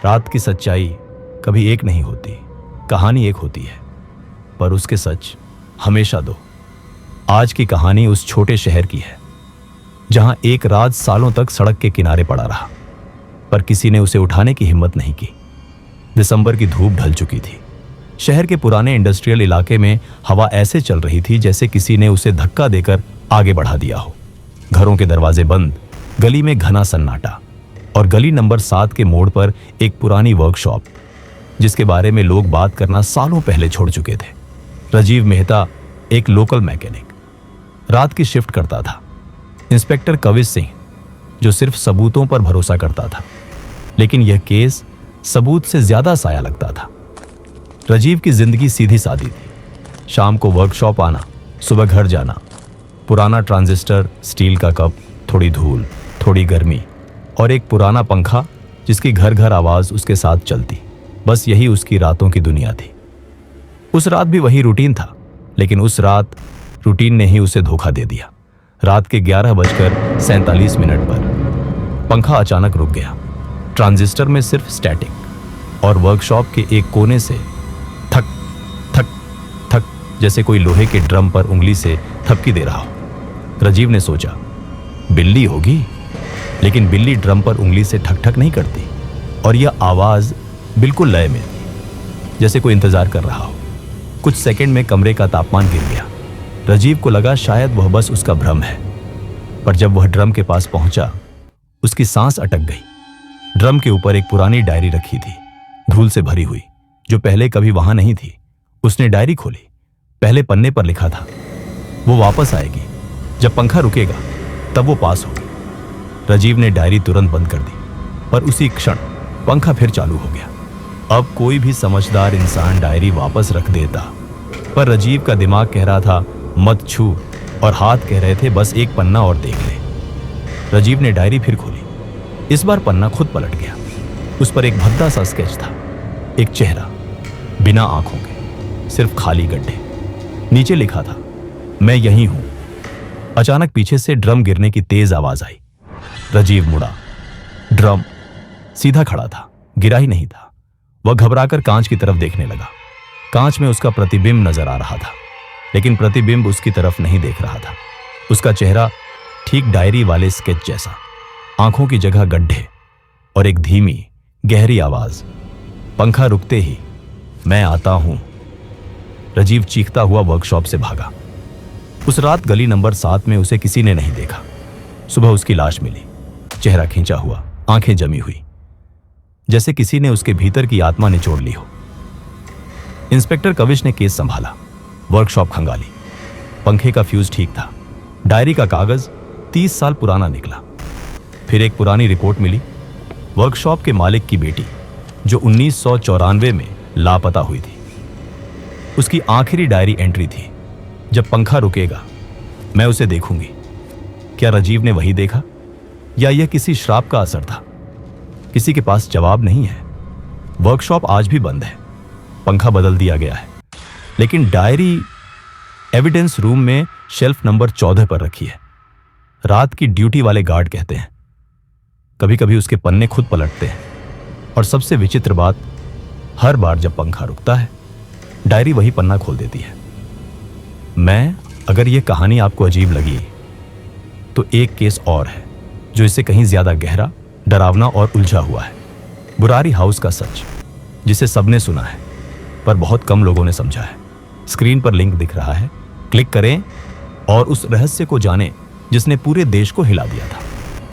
रात की सच्चाई कभी एक नहीं होती, कहानी एक होती है, पर उसके सच हमेशा दो। आज की कहानी उस छोटे शहर की है जहां एक रात सालों तक सड़क के किनारे पड़ा रहा, पर किसी ने उसे उठाने की हिम्मत नहीं की। दिसंबर की धूप ढल चुकी थी। शहर के पुराने इंडस्ट्रियल इलाके में हवा ऐसे चल रही थी जैसे किसी ने उसे धक्का देकर आगे बढ़ा दिया हो। घरों के दरवाजे बंद, गली में घना सन्नाटा, और गली नंबर 7 के मोड़ पर एक पुरानी वर्कशॉप जिसके बारे में लोग बात करना सालों पहले छोड़ चुके थे। राजीव मेहता एक लोकल मैकेनिक, रात की शिफ्ट करता था। इंस्पेक्टर कविश सिंह जो सिर्फ सबूतों पर भरोसा करता था, लेकिन यह केस सबूत से ज्यादा साया लगता था। राजीव की जिंदगी सीधी सादी थी। शाम को वर्कशॉप आना, सुबह घर जाना, पुराना ट्रांजिस्टर, स्टील का कप, थोड़ी धूल, थोड़ी गर्मी और एक पुराना पंखा जिसकी घर घर आवाज उसके साथ चलती। बस यही उसकी रातों की दुनिया थी। उस रात भी वही रूटीन था, लेकिन उस रात रूटीन ने ही उसे धोखा दे दिया। रात के 11:47 पर पंखा अचानक रुक गया। ट्रांजिस्टर में सिर्फ स्टैटिक और वर्कशॉप के एक कोने से थक थक थक जैसे कोई लोहे के ड्रम पर उंगली से थपकी दे रहा हो। राजीव ने सोचा बिल्ली होगी, लेकिन बिल्ली ड्रम पर उंगली से ठक ठक नहीं करती, और यह आवाज बिल्कुल लय में थी, जैसे कोई इंतजार कर रहा हो। कुछ सेकंड में कमरे का तापमान गिर गया। राजीव को लगा शायद वह बस उसका भ्रम है, पर जब वह ड्रम के पास पहुंचा, उसकी सांस अटक गई। ड्रम के ऊपर एक पुरानी डायरी रखी थी, धूल से भरी हुई, जो पहले कभी वहां नहीं थी। उसने डायरी खोली। पहले पन्ने पर लिखा था, वो वापस आएगी, जब पंखा रुकेगा तब वो पास होगी। राजीव ने डायरी तुरंत बंद कर दी, पर उसी क्षण पंखा फिर चालू हो गया। अब कोई भी समझदार इंसान डायरी वापस रख देता, पर राजीव का दिमाग कह रहा था मत छू, और हाथ कह रहे थे बस एक पन्ना और देख ले। राजीव ने डायरी फिर खोली। इस बार पन्ना खुद पलट गया। उस पर एक भद्दा सा स्केच था, एक चेहरा, बिना आंखों के, सिर्फ खाली गड्ढे। नीचे लिखा था, मैं यहीं हूं। अचानक पीछे से ड्रम गिरने की तेज आवाज आई। राजीव मुड़ा। ड्रम सीधा खड़ा था, गिरा ही नहीं था। वह घबराकर कांच की तरफ देखने लगा। कांच में उसका प्रतिबिंब नजर आ रहा था, लेकिन प्रतिबिंब उसकी तरफ नहीं देख रहा था। उसका चेहरा ठीक डायरी वाले स्केच जैसा, आंखों की जगह गड्ढे, और एक धीमी गहरी आवाज, पंखा रुकते ही मैं आता हूं। राजीव चीखता हुआ वर्कशॉप से भागा। उस रात गली नंबर 7 में उसे किसी ने नहीं देखा। सुबह उसकी लाश मिली, चेहरा खींचा हुआ, आंखें जमी हुई, जैसे किसी ने उसके भीतर की आत्मा निचोड़ ली हो। इंस्पेक्टर कविश ने केस संभाला, वर्कशॉप खंगाली। पंखे का फ्यूज ठीक था। डायरी का कागज 30 साल पुराना निकला। फिर एक पुरानी रिपोर्ट मिली, वर्कशॉप के मालिक की बेटी जो 1994 में लापता हुई थी। उसकी आखिरी डायरी एंट्री थी, जब पंखा रुकेगा मैं उसे देखूंगी। क्या राजीव ने वही देखा, या यह किसी श्राप का असर था? किसी के पास जवाब नहीं है। वर्कशॉप आज भी बंद है, पंखा बदल दिया गया है, लेकिन डायरी एविडेंस रूम में शेल्फ नंबर 14 पर रखी है। रात की ड्यूटी वाले गार्ड कहते हैं कभी कभी उसके पन्ने खुद पलटते हैं, और सबसे विचित्र बात, हर बार जब पंखा रुकता है डायरी वही पन्ना खोल देती है। अगर यह कहानी आपको अजीब लगी, तो एक केस और है जो इससे कहीं ज्यादा गहरा, डरावना और उलझा हुआ है। बुरारी हाउस का सच, जिसे सबने सुना है पर बहुत कम लोगों ने समझा है। स्क्रीन पर लिंक दिख रहा है, क्लिक करें और उस रहस्य को जानें जिसने पूरे देश को हिला दिया था।